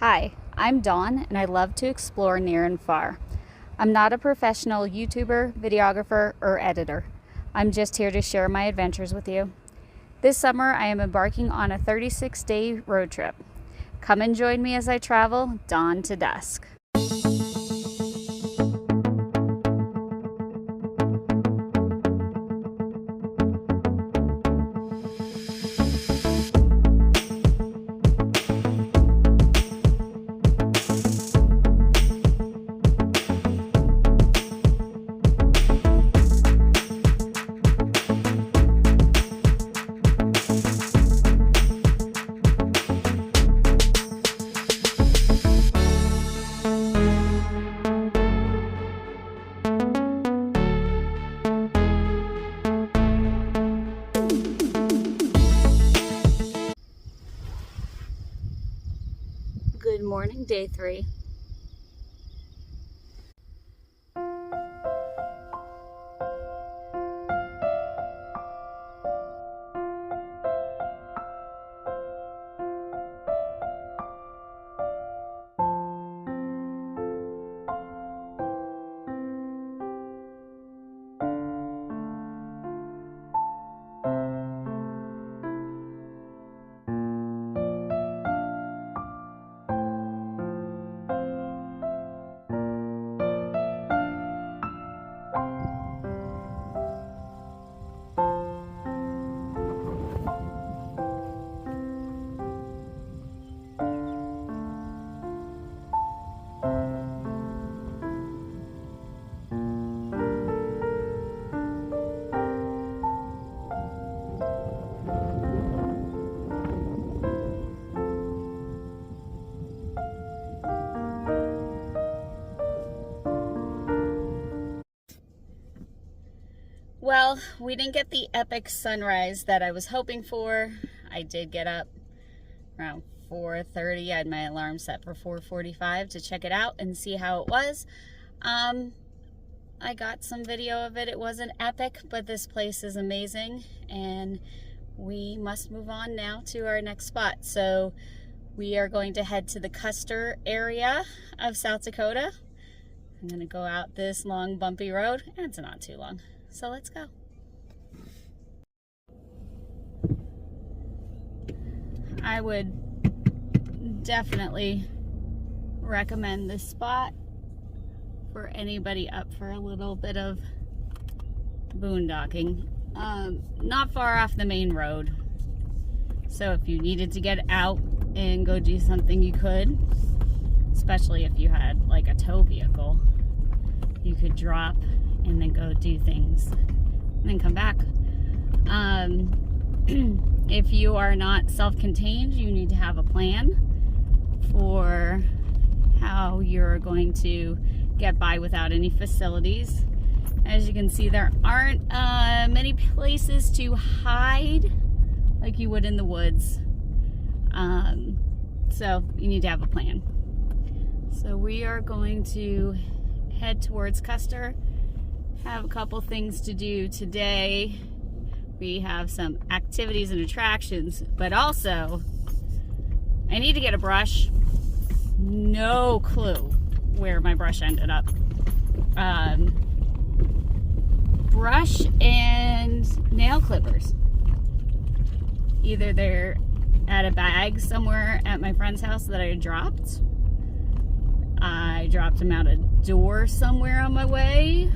Hi, I'm Dawn and I love to explore near and far. I'm not a professional YouTuber, videographer, or editor. I'm just here to share my adventures with you. This summer I am embarking on a 36-day road trip. Come and join me as I travel dawn to dusk. Good morning, day 3. Well, we didn't get the epic sunrise that I was hoping for. I did get up around 4:30. I had my alarm set for 4:45 to check it out and see how it was. I got some video of it. It wasn't epic, but this place is amazing and we must move on now to our next spot. So we are going to head to the Custer area of South Dakota. I'm going to go out this long bumpy road, and it's not too long. So let's go. I would definitely recommend this spot for anybody up for a little bit of boondocking. Not far off the main road. So if you needed to get out and go do something, you could. Especially if you had like a tow vehicle. You could drop and then go do things and then come back. If you are not self-contained, you need to have a plan for how you're going to get by without any facilities. As you can see, there aren't many places to hide like you would in the woods. So you need to have a plan. So we are going to head towards Custer. Have a couple things to do today. We have some activities and attractions, but also I need to get a brush. No clue where my brush ended up. Brush and nail clippers. Either they're at a bag somewhere at my friend's house that I dropped. I dropped them out a door somewhere on my way,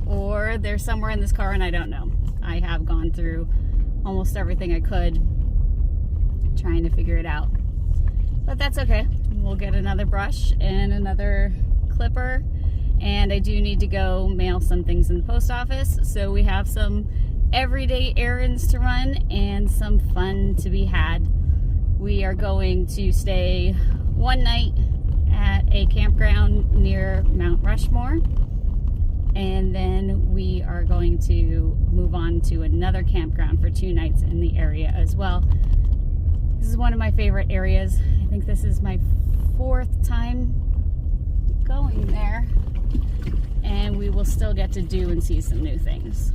or they're somewhere in this car and I don't know. I have gone through almost everything I could trying to figure it out. But that's okay. We'll get another brush and another clipper. And I do need to go mail some things in the post office. So we have some everyday errands to run and some fun to be had. We are going to stay one night at a campground near Mount Rushmore. And then we are going to move on to another campground for 2 nights in the area as well. This is one of my favorite areas. I think this is my 4th time going there. And we will still get to do and see some new things.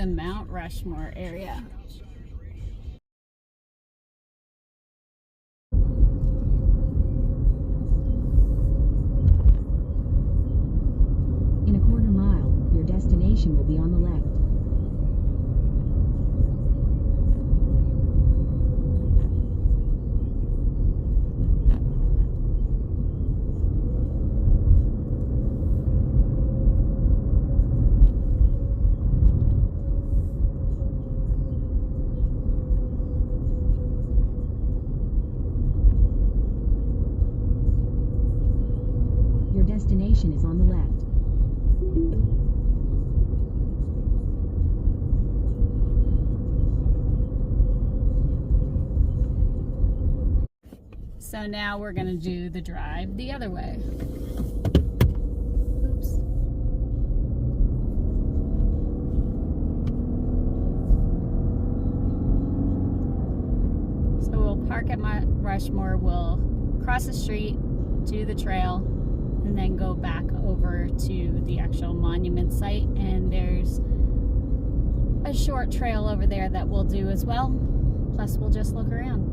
the Mount Rushmore area. In a quarter mile, your destination will be on the left. Your destination is on the left. So now we're gonna do the drive the other way. Oops. So we'll park at Mount Rushmore, we'll cross the street, do the trail, and then go back over to the actual monument site. And there's a short trail over there that we'll do as well. Plus we'll just look around.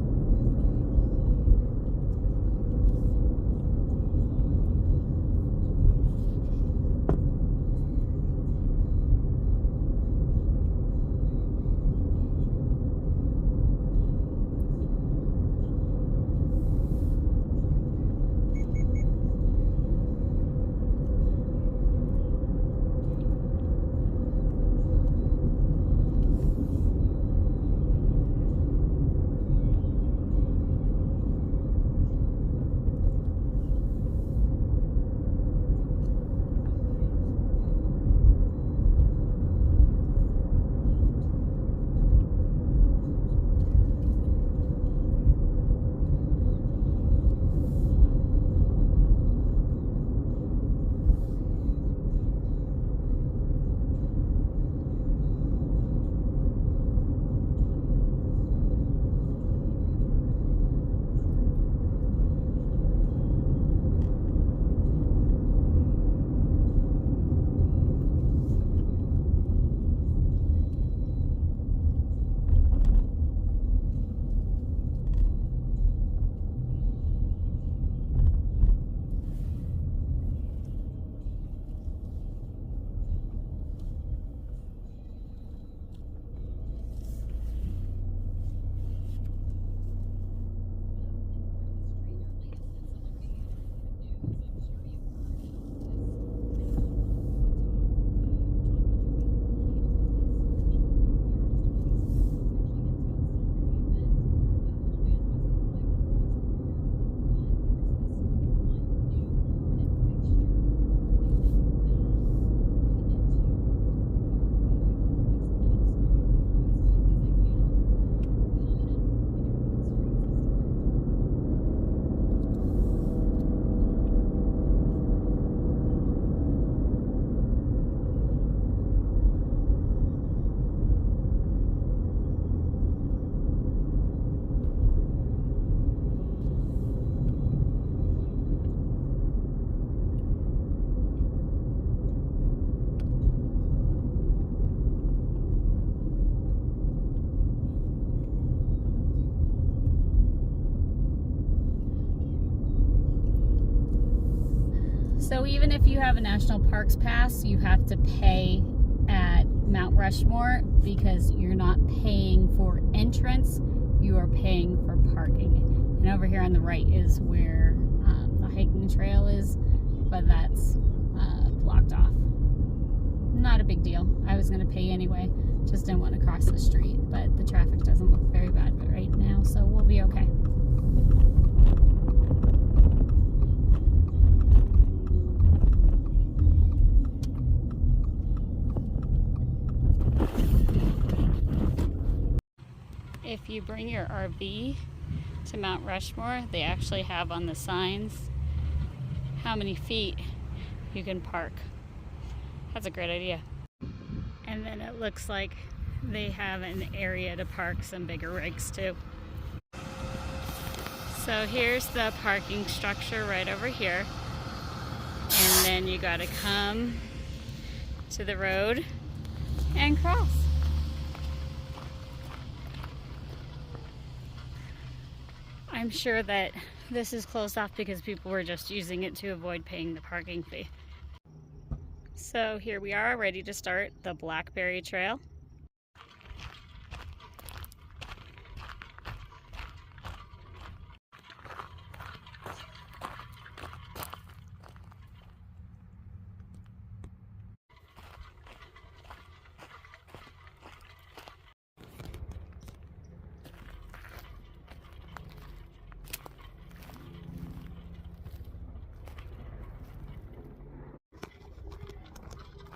So even if you have a national parks pass, you have to pay at Mount Rushmore because you're not paying for entrance, you are paying for parking. And over here on the right is where the hiking trail is, but that's blocked off. Not a big deal. I was going to pay anyway, just didn't want to cross the street, but the traffic doesn't look very bad right now, so we'll be okay. If you bring your RV to Mount Rushmore, they actually have on the signs how many feet you can park. That's a great idea. And then it looks like they have an area to park some bigger rigs too. So here's the parking structure right over here. And then you gotta come to the road and cross. I'm sure that this is closed off because people were just using it to avoid paying the parking fee. So here we are, ready to start the Blackberry Trail.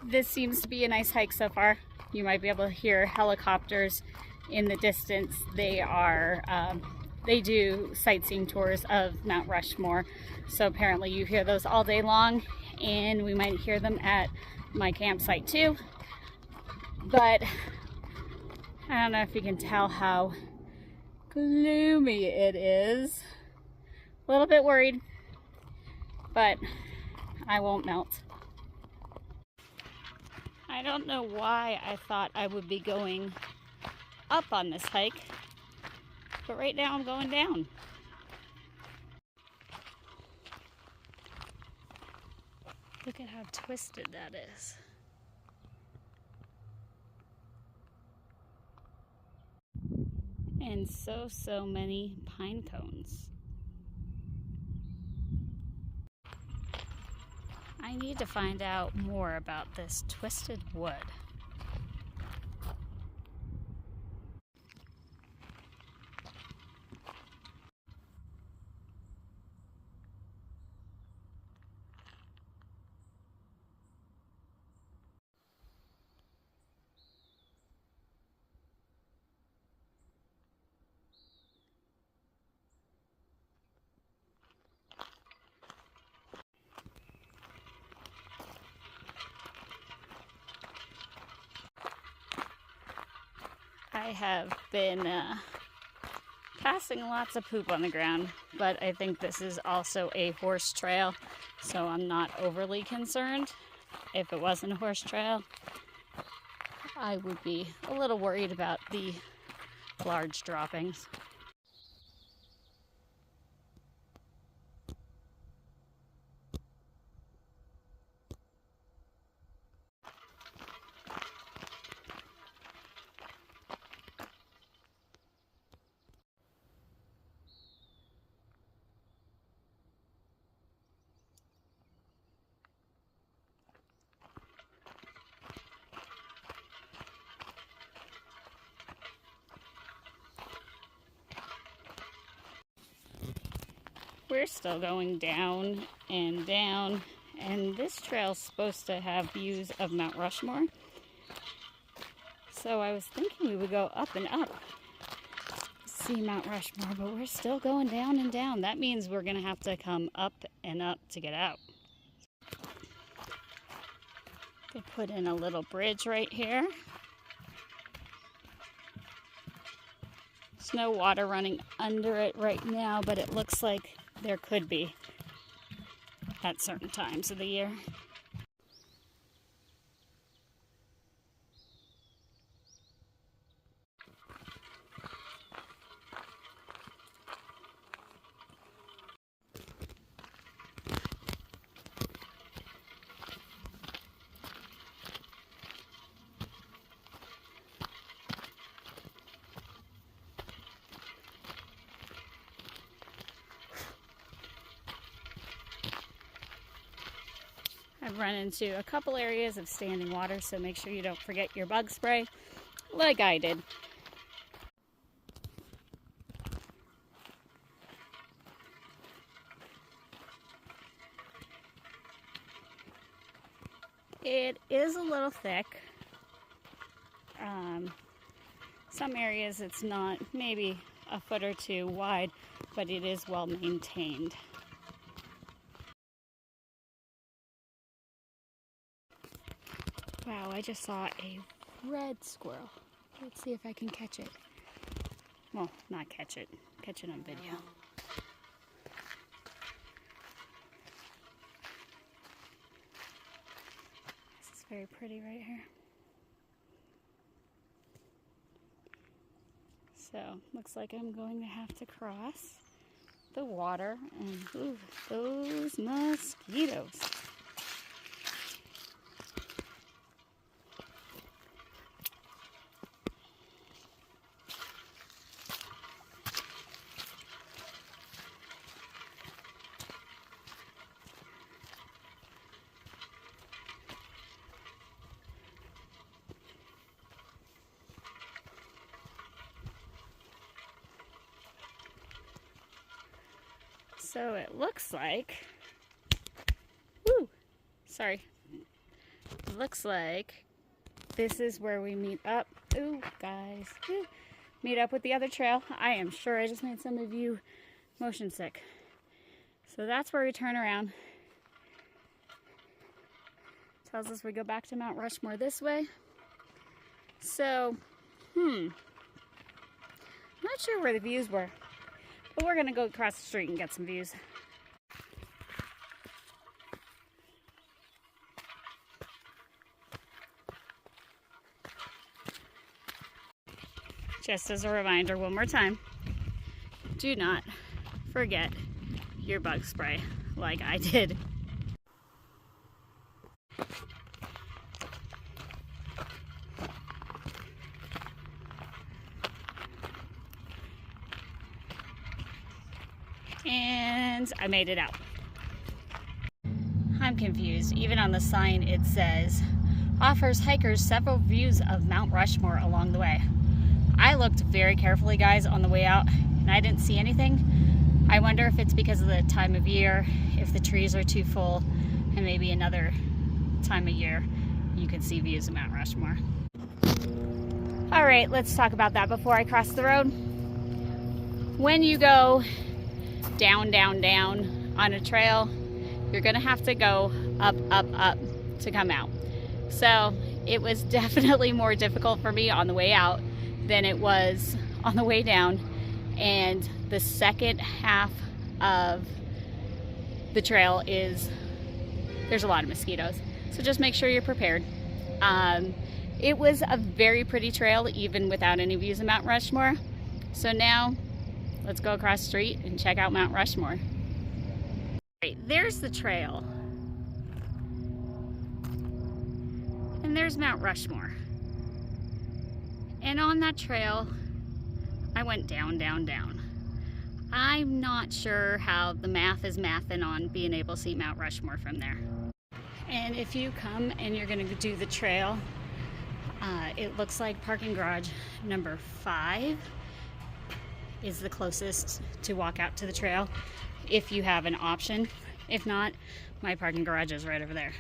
This seems to be a nice hike so far. You might be able to hear helicopters in the distance. They do sightseeing tours of Mount Rushmore. So apparently you hear those all day long, and we might hear them at my campsite too. But I don't know if you can tell how gloomy it is. A little bit worried, but I won't melt. I don't know why I thought I would be going up on this hike, but right now I'm going down. Look at how twisted that is. And so many pine cones. I need to find out more about this twisted wood. I have been passing lots of poop on the ground, but I think this is also a horse trail, so I'm not overly concerned. If it wasn't a horse trail, I would be a little worried about the large droppings. We're still going down and down, and this trail's supposed to have views of Mount Rushmore. So I was thinking we would go up and up to see Mount Rushmore, but we're still going down and down. That means we're gonna have to come up and up to get out. They put in a little bridge right here. There's no water running under it right now, but it looks like there could be at certain times of the year. I've run into a couple areas of standing water, so make sure you don't forget your bug spray, like I did. It is a little thick. Some areas it's not, maybe a foot or two wide, but it is well maintained. Wow, I just saw a red squirrel. Let's see if I can catch it. Well, not catch it on video. This is very pretty right here. So, looks like I'm going to have to cross. the water, and ooh, those mosquitoes. So it looks like, woo, sorry, it looks like this is where we meet up. Ooh, guys, meet up with the other trail. I am sure I just made some of you motion sick. So that's where we turn around. Tells us we go back to Mount Rushmore this way. So, not sure where the views were. But we're gonna go across the street and get some views. Just as a reminder, one more time, do not forget your bug spray like I did. And I made it out. I'm confused. Even on the sign it says, offers hikers several views of Mount Rushmore along the way. I looked very carefully, guys, on the way out, and I didn't see anything. I wonder if it's because of the time of year, if the trees are too full, and maybe another time of year you can see views of Mount Rushmore. All right, let's talk about that before I cross the road. When you go down, down, down on a trail, you're gonna have to go up, up, up to come out. So it was definitely more difficult for me on the way out than it was on the way down. And the second half of the trail there's a lot of mosquitoes. So just make sure you're prepared. It was a very pretty trail, even without any views of Mount Rushmore. So now, let's go across the street and check out Mount Rushmore. Right, there's the trail. And there's Mount Rushmore. And on that trail, I went down, down, down. I'm not sure how the math is mathing on being able to see Mount Rushmore from there. And if you come and you're gonna do the trail, it looks like parking garage number 5 is the closest to walk out to the trail if you have an option. If not, my parking garage is right over there.